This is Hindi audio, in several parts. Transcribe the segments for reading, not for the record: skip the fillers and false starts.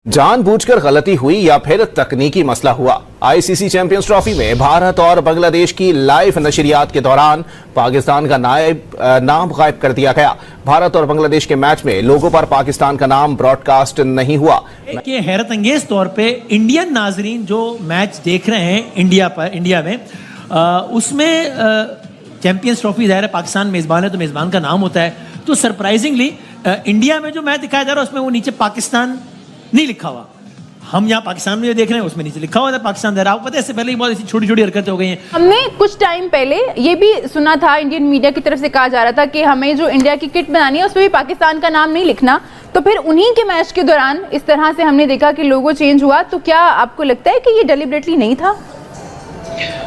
जानबूझकर गलती हुई या फिर तकनीकी मसला हुआ। आईसीसी चैंपियंस ट्रॉफी में भारत और बांग्लादेश की लाइव नशरियात के दौरान पाकिस्तान का नाम गायब कर दिया गया। भारत और बांग्लादेश के मैच में लोगों पर पाकिस्तान का नाम ब्रॉडकास्ट नहीं हुआ। कि हैरत अंगेज तौर पे इंडियन नाजरीन जो मैच देख रहे हैं इंडिया में उसमें चैंपियंस ट्रॉफी ज़ाहिर है पाकिस्तान मेज़बान है तो मेज़बान का नाम होता है, तो सरप्राइजिंगली इंडिया में जो मैच दिखाया जा रहा है उसमें वो नीचे पाकिस्तान नहीं लिखा हुआ। हम यहाँ पाकिस्तान में जो देख रहे हैं उसमें नीचे लिखा हुआ था पाकिस्तान। आपको पता है इससे पहले ही बहुत ऐसी छोटी छोटी हरकतें हो गई हैं। हमने कुछ टाइम पहले ये भी सुना था, इंडियन मीडिया की तरफ से कहा जा रहा था कि हमें जो इंडिया की किट बनानी है उसमें भी पाकिस्तान का नाम नहीं लिखना। तो फिर उन्हीं के मैच के दौरान इस तरह से हमने देखा कि लोगो चेंज हुआ। तो क्या आपको लगता है कि ये डेलिबरेटली नहीं था?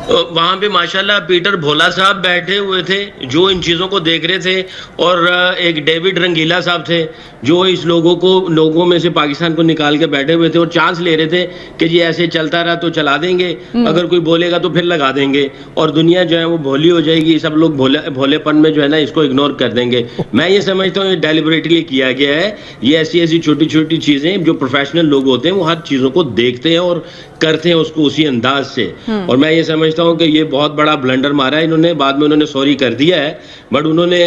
वहाँ पे माशाल्लाह पीटर भोला साहब बैठे हुए थे जो इन चीज़ों को देख रहे थे, और एक डेविड रंगीला साहब थे जो इस लोगों में से पाकिस्तान को निकाल के बैठे हुए थे और चांस ले रहे थे कि ये ऐसे चलता रहा तो चला देंगे, अगर कोई बोलेगा तो फिर लगा देंगे और दुनिया जो है वो भोली हो जाएगी, सब लोग भोलेपन में जो है ना इसको इग्नोर कर देंगे। मैं ये समझता हूँ डेलिबरेटली किया गया है। ये ऐसी छोटी छोटी चीज़ें जो प्रोफेशनल लोग होते हैं वो हर चीज़ों को देखते हैं और करते हैं उसको उसी अंदाज से। और मैं ये समझता हूँ कि ये बहुत बड़ा ब्लंडर मारा है इन्होंने। बाद में उन्होंने सॉरी कर दिया है, बट उन्होंने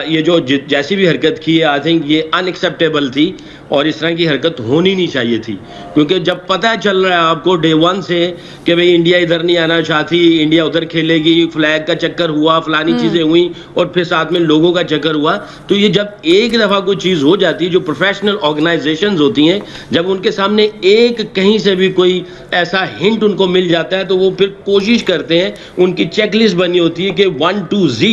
ये जो जैसी भी हरकत की है आई थिंक ये अनएक्सेप्टेबल थी और इस तरह की हरकत होनी नहीं चाहिए थी। क्योंकि जब पता चल रहा है आपको डे वन से कि भाई इंडिया इधर नहीं आना चाहती, इंडिया उधर खेलेगी, फ्लैग का चक्कर हुआ, फलानी चीज़ें हुई और फिर साथ में लोगों का चक्कर हुआ, तो ये जब एक दफ़ा कोई चीज़ हो जाती है, जो प्रोफेशनल ऑर्गेनाइजेशंस होती हैं, जब उनके सामने एक कहीं से भी कोई ऐसा हिंट उनको मिल जाता है तो वो फिर कोशिश करते हैं, उनकी चेकलिस्ट बनी होती है कि 1 to Z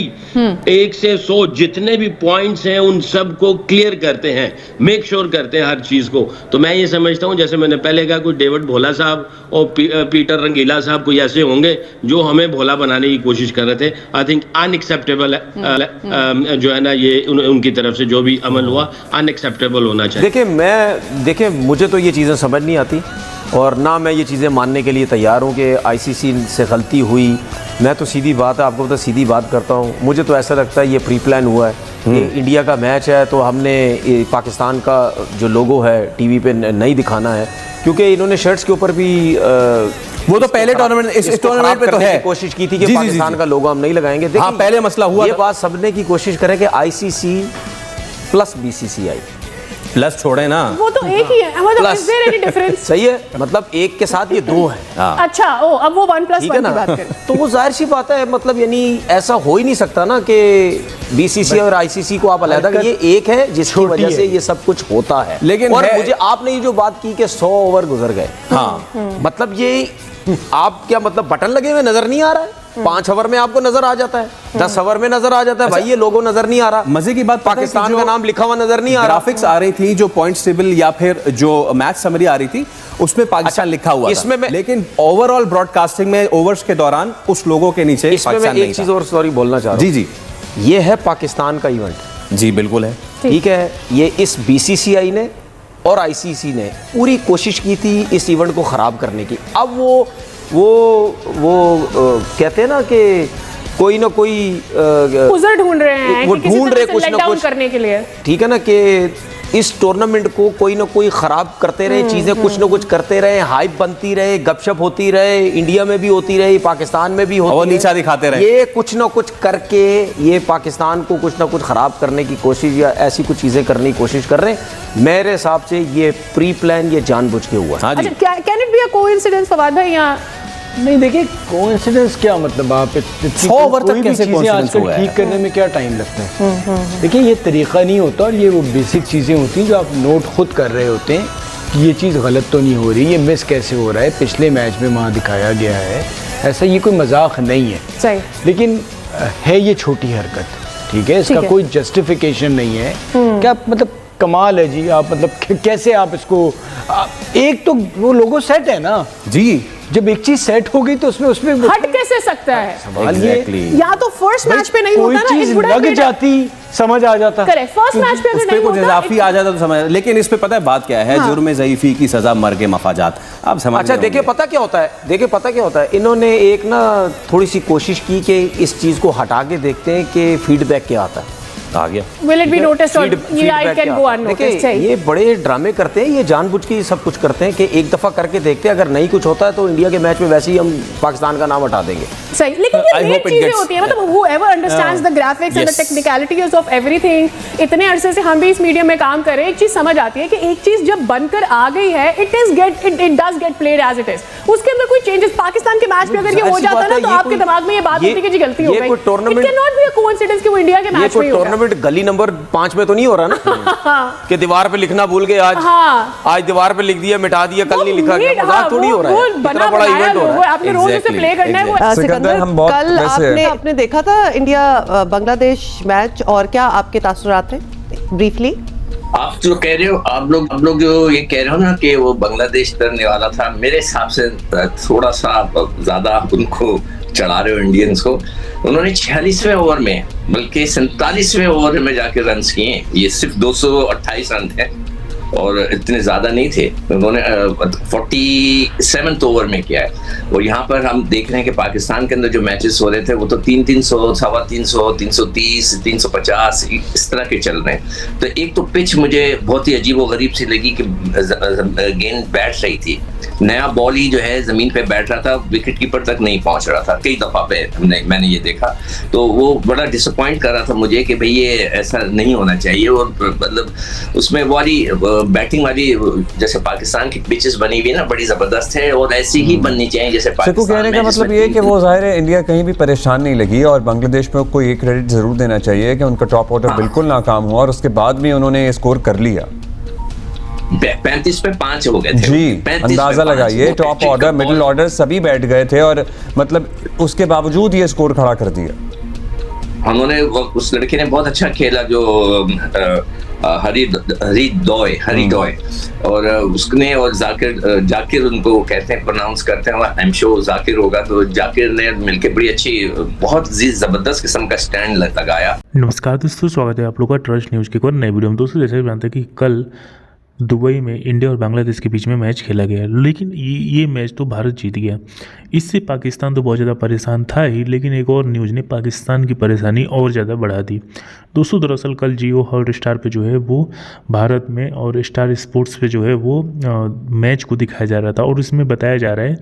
1 से 100 जितने भी पॉइंट्स हैं उन सब को क्लियर करते हैं, मेक श्योर करते हैं हर चीज़ को। तो मैं ये समझता हूँ जैसे मैंने पहले कहा, कोई डेविड भोला साहब और पीटर रंगीला साहब कोई ऐसे होंगे जो हमें भोला बनाने की कोशिश कर रहे थे। आई थिंक अनएक्सेप्टेबल जो है ना ये उनकी तरफ से जो भी अमल हुआ अनएक्सेप्टेबल होना चाहिए। देखिए मुझे तो ये चीज़ें समझ नहीं आती और ना मैं ये चीज़ें मानने के लिए तैयार हूँ कि आईसीसी से गलती हुई। मैं तो सीधी बात है, आपको तो सीधी बात करता हूँ, मुझे तो ऐसा लगता है ये प्री प्लान हुआ है कि इंडिया का मैच है तो हमने पाकिस्तान का जो लोगो है टीवी पे नहीं दिखाना है, क्योंकि इन्होंने शर्ट्स के ऊपर भी वो तो पहले टूर्नामेंट इस टूर्नामेंट पे तो है कोशिश की थी कि पाकिस्तान का लोगो हम नहीं लगाएंगे। हाँ, पहले मसला हुआ ये बात सबने की कोशिश करे कि आईसीसी प्लस बीसीसीआई प्लस छोड़े ना, वो तो एक ही है। मतलब is there any difference? सही है, मतलब एक के साथ ये दो है। अच्छा, ओ अब वो 1+1 की बात करें तो वो जाहिर सी बात है, मतलब यानी ऐसा हो ही नहीं सकता ना कि बीसीसी और आईसीसी को आप अलग, ये एक है जिसकी वजह से ये सब कुछ होता है। लेकिन और मुझे आपने ये जो बात की कि 100 ओवर गुजर गए, हाँ मतलब ये आप क्या मतलब बटन लगे हुए नजर नहीं आ रहा है? 5 ओवर में आपको नजर आ जाता है, 10 ओवर में नजर आ जाता है। भाई ये लोगो नजर नहीं आ रहा। मजे की बात पाकिस्तान का नाम लिखा हुआ नजर नहीं आ रहा। ग्राफिक्स आ रही थी जो पॉइंट्स टेबल या फिर जो मैच समरी आ रही थी उसमें पाकिस्तान लिखा हुआ इसमें था। लेकिन ओवरऑल ब्रॉडकास्टिंग में ओवर्स के दौरान उस लोगों के नीचे इसमें मैं एक चीज और सॉरी बोलना चाह रहा हूं। जी ये है पाकिस्तान का इवेंट। जी बिल्कुल है, ठीक है। ये इस बीसीसीआई ने और आईसीसी ने पूरी कोशिश की थी इस इवेंट को खराब करने की। अब वो कहते हैं ना कि कोई ना कोई उज़र ढूंढ रहे हैं, वो ढूंढ रहे कुछ ना कुछ करने के लिए, ठीक है ना, कि इस टूर्नामेंट को कोई ना कोई खराब करते रहे, चीजें कुछ ना कुछ करते रहे, हाइप बनती रहे, गपशप होती रहे, इंडिया में भी होती रही, पाकिस्तान में भी होती रही, नीचा दिखाते रहे। ये कुछ ना कुछ करके ये पाकिस्तान को कुछ ना कुछ खराब करने की कोशिश या ऐसी कुछ चीजें करने की कोशिश कर रहे हैं। मेरे हिसाब से ये प्री प्लान, ये जानबूझ के हुआ। अच्छा, can it be a coincidence Fawad भाई? यहाँ नहीं, देखिए कोइंसिडेंस क्या मतलब, आप 100 ओवर तक कैसे कोइंसिडेंस हुआ है? ठीक करने में क्या टाइम लगता है? देखिए ये तरीका नहीं होता और ये वो बेसिक चीज़ें होती हैं जो आप नोट खुद कर रहे होते हैं कि ये चीज़ गलत तो नहीं हो रही, ये मिस कैसे हो रहा है, पिछले मैच में वहाँ दिखाया गया है, ऐसा ये कोई मजाक नहीं है। सही, लेकिन है ये छोटी हरकत, ठीक है, इसका कोई जस्टिफिकेशन नहीं है। क्या मतलब कमाल है जी, आप मतलब कैसे आप इसको एक तो वो लोगो सेट है ना जी, जब एक चीज सेट हो गई तो उसमें हट कैसे सकता है? सवाल exactly. या तो फर्स्ट मैच पे नहीं होता ना, कोई चीज लग जाती समझ आ जाता। करेक्ट, फर्स्ट मैच पे अगर नहीं कुछ होता इजाफी आ जाता तो समझ। लेकिन इस पे पता है बात क्या है? जुर्म ज़ईफ़ी की सजा मर्ग मफाजात। आप समझ। अच्छा देखिए पता क्या होता है, इन्होंने एक ना थोड़ी सी कोशिश की कि इस चीज को हटा के देखते हैं कि फीडबैक क्या आता है। आ गया। Will it be noticed or yeah, it can go unnoticed? देखिए सही। ये बड़े ड्रामे करते हैं, ये जानबूझ के सब कुछ करते हैं कि एक दफ़ा करके देखते हैं, अगर नहीं कुछ होता है तो इंडिया के मैच में वैसे ही हम पाकिस्तान का नाम हटा देंगे। सही, लेकिन ये नेट चीजें होती है, मतलब whoever understands the graphics and the technicalities of everything, इतने अरसे से हम भी इस मीडियम में काम कर रहे हैं, एक चीज समझ आती है कि एक चीज जब बनकर आ गई है, it does get played as it is. उसके अंदर कोई चेंजेस पाकिस्तान के मैच में अगर ये हो जाता ना, तो आपके दिमाग में ये बात होती है कि जी गलती हो गई। It cannot be a coincidence कि वो इंडिया के मैच में ही होगा। टूर्नामेंट गली नंबर 5 में तो नहीं हो रहा ना कि दीवार पे लिखना भूल गए आज दीवार पे लिख दिया, मिटा दिया, कल नहीं लिखा गया, मजाक थोड़ी हो रहा है, इतना बड़ा इवेंट हो रहा है, आपने रोज उसे प्ले करना है। वो सिकंदर, कल आपने देखा था इंडिया बांग्लादेश मैच, और क्या आपके तासुरात हैं ब्रीफली? आप जो कह रहे हो, आप लोग जो ये कह रहे हो ना कि वो बांग्लादेश डरने वाला था, मेरे हिसाब से थोड़ा सा ज्यादा उनको चढ़ा रहे हो इंडियंस को। उन्होंने 46वें ओवर में, बल्कि 47वें ओवर में जाके रन किए, ये सिर्फ 228 रन थे और इतने ज्यादा नहीं थे, उन्होंने 47th ओवर में किया है। और यहाँ पर हम देख रहे हैं कि पाकिस्तान के अंदर जो मैचेस हो रहे थे वो तो 300, 350, 330, 350 इस तरह के चल रहे हैं। तो एक तो पिच मुझे बहुत ही अजीब व गरीब सी लगी कि गेंद बैठ रही थी, नया बॉल ही जो है जमीन पे बैठ रहा था, विकेट कीपर तक नहीं पहुंच रहा था, कई दफा पे मैंने ये देखा, तो वो बड़ा डिसअपॉइंट कर रहा था मुझे कि भाई ये ऐसा नहीं होना चाहिए। और मतलब उसमें वाली बैटिंग वाली जैसे पाकिस्तान की पिचेस बनी हुई है ना, बड़ी जबरदस्त है और ऐसी ही बननी चाहिए जैसे पाकिस्तान। कहने का मतलब ये है कि वो जाहिर है इंडिया कहीं भी परेशान नहीं लगी, और बांग्लादेश में कोई एक क्रेडिट जरूर देना चाहिए कि उनका टॉप ऑर्डर बिल्कुल नाकाम हुआ और उसके बाद भी उन्होंने स्कोर कर लिया। 35 पे 5 हो गए थे जी, अंदाजा लगाइए, टॉप ऑर्डर मिडिल ऑर्डर सभी बैठ गए थे और मतलब उसके बावजूद ये स्कोर खड़ा कर दिया। उन्होंने, उस लड़के ने बहुत अच्छा खेला जो हरी डॉय, और उसने और जाकिर उनको कहते हैं, प्रोनाउंस करते हैं, आई एम श्योर जाकिर होगा, तो जाकिर ने मिलकर बड़ी अच्छी, बहुत जबरदस्त किस्म का स्टैंड लगाया। नमस्कार दोस्तों, स्वागत है आप लोगों का ट्रस्ट न्यूज़ के एक और नए वीडियो में। दोस्तों जैसे जानते हैं कि कल दुबई में इंडिया और बांग्लादेश के बीच में मैच खेला गया, लेकिन ये मैच तो भारत जीत गया। इससे पाकिस्तान तो बहुत ज़्यादा परेशान था ही, लेकिन एक और न्यूज़ ने पाकिस्तान की परेशानी और ज़्यादा बढ़ा दी। दोस्तों दरअसल कल जियो हॉटस्टार पे जो है वो भारत में और स्टार स्पोर्ट्स पे जो है वो मैच को दिखाया जा रहा था, और इसमें बताया जा रहा है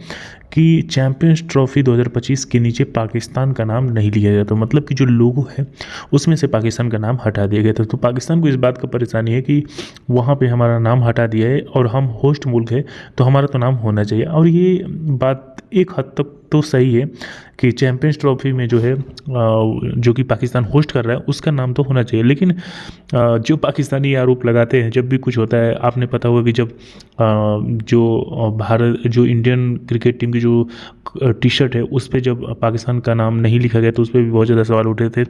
कि चैंपियंस ट्रॉफी 2025 के नीचे पाकिस्तान का नाम नहीं लिया गया, तो मतलब कि जो लोगो है उसमें से पाकिस्तान का नाम हटा दिया गया था। तो पाकिस्तान को इस बात का परेशानी है कि वहाँ पे हमारा नाम हटा दिया है और हम होस्ट मुल्क है तो हमारा तो नाम होना चाहिए। और ये बात एक हद तक तो सही है कि चैंपियंस ट्रॉफी में जो है जो कि पाकिस्तान होस्ट कर रहा है उसका नाम तो होना चाहिए, लेकिन जो पाकिस्तानी आरोप लगाते हैं जब भी कुछ होता है, आपने पता होगा कि जब जो इंडियन क्रिकेट टीम की जो टी शर्ट है उस पर जब पाकिस्तान का नाम नहीं लिखा गया तो उस पर भी बहुत ज़्यादा सवाल उठे थे।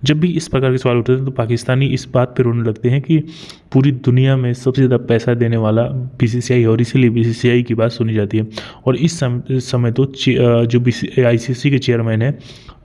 जब भी इस प्रकार के सवाल उठे थे तो पाकिस्तानी इस बात पर रोने लगते हैं कि पूरी दुनिया में सबसे ज़्यादा पैसा देने वाला BCCI, और इसीलिए BCCI की बात सुनी जाती है। और इस समय तो जो ICC के चेयरमैन है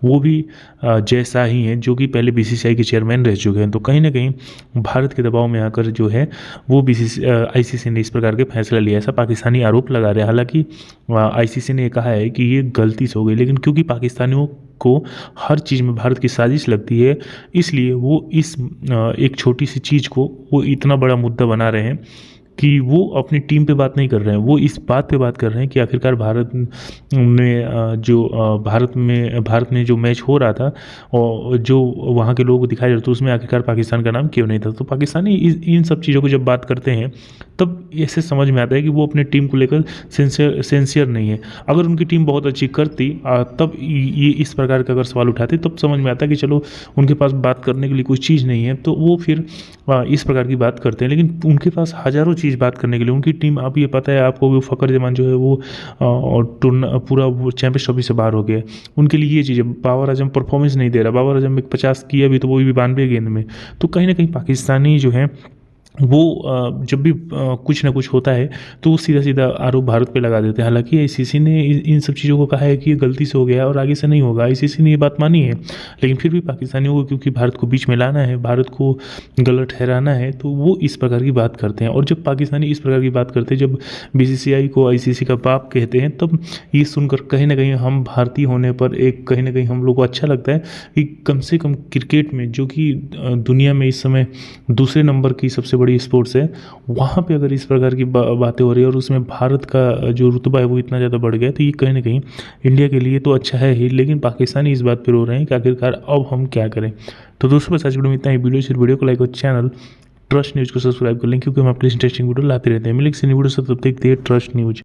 वो भी जय शाह ही हैं, जो कि पहले BCCI के चेयरमैन रह चुके हैं। तो कहीं ना कहीं भारत के दबाव में आकर जो है वो ICC ने इस प्रकार के फैसला लिया, ऐसा पाकिस्तानी आरोप लगा रहे हैं। हालांकि ICC ने कहा है कि ये गलती से हो गई, लेकिन क्योंकि पाकिस्तानियों को हर चीज़ में भारत की साजिश लगती है, इसलिए वो इस एक छोटी सी चीज़ को वो इतना बड़ा मुद्दा बना रहे हैं कि वो अपनी टीम पे बात नहीं कर रहे हैं, वो इस बात पे बात कर रहे हैं कि आखिरकार भारत में जो मैच हो रहा था और जो वहाँ के लोगों को दिखाया जा रहा था उसमें आखिरकार पाकिस्तान का नाम क्यों नहीं था। तो पाकिस्तानी इन सब चीज़ों को जब बात करते हैं तब ऐसे समझ में आता है कि वो अपने टीम को लेकर सिंसियर नहीं है। अगर उनकी टीम बहुत अच्छी करती तब ये इस प्रकार का अगर सवाल उठाते तब समझ में आता कि चलो उनके पास बात करने के लिए कोई चीज़ नहीं है, तो वो फिर इस प्रकार की बात करते हैं। लेकिन उनके पास हज़ारों चीज़ बात करने के लिए, उनकी टीम, आप ये पता है आपको, वो फ़खर जमान जो है वो पूरा वो चैंपियंस ट्रॉफी से बाहर हो गया। उनके लिए ये चीज़ें, बाबर आजम परफॉर्मेंस नहीं दे रहा, बाबर आजम 50 किया भी तो वो भी 92 गेंद में। तो कहीं ना कहीं पाकिस्तानी जो है वो जब भी कुछ ना कुछ होता है तो वो सीधा सीधा आरोप भारत पे लगा देते हैं। हालांकि आईसीसी ने इन सब चीज़ों को कहा है कि ये गलती से हो गया और आगे से नहीं होगा, आईसीसी ने ये बात मानी है। लेकिन फिर भी पाकिस्तानियों को क्योंकि भारत को बीच में लाना है, भारत को गलत ठहराना है, तो वो इस प्रकार की बात करते हैं। और जब पाकिस्तानी इस प्रकार की बात करते हैं, जब बीसीसीआई को आईसीसी का बाप कहते हैं, तब ये सुनकर कहीं ना कहीं हम भारतीय होने पर एक कहीं ना कहीं हम लोग को अच्छा लगता है कि कम से कम क्रिकेट में, जो कि दुनिया में इस समय दूसरे नंबर की सबसे बड़ी स्पोर्ट्स है, वहाँ पे अगर इस प्रकार की बातें हो रही है और उसमें भारत का जो रुतबा है वो इतना ज़्यादा बढ़ गया, तो ये कहीं ना कहीं इंडिया के लिए तो अच्छा है ही, लेकिन पाकिस्तानी इस बात पर रो रहे हैं कि आखिरकार अब हम क्या करें। तो दोस्तों बस आज वीडियो में इतना ही। वीडियो को लाइक और चैनल ट्रस्ट न्यूज़ को सब्सक्राइब कर लें, क्योंकि हम आपके लिए इंटरेस्टिंग वीडियो लाते रहते हैं। मिलेंगे वीडियो से, तब तक देखते हैं ट्रस्ट न्यूज़।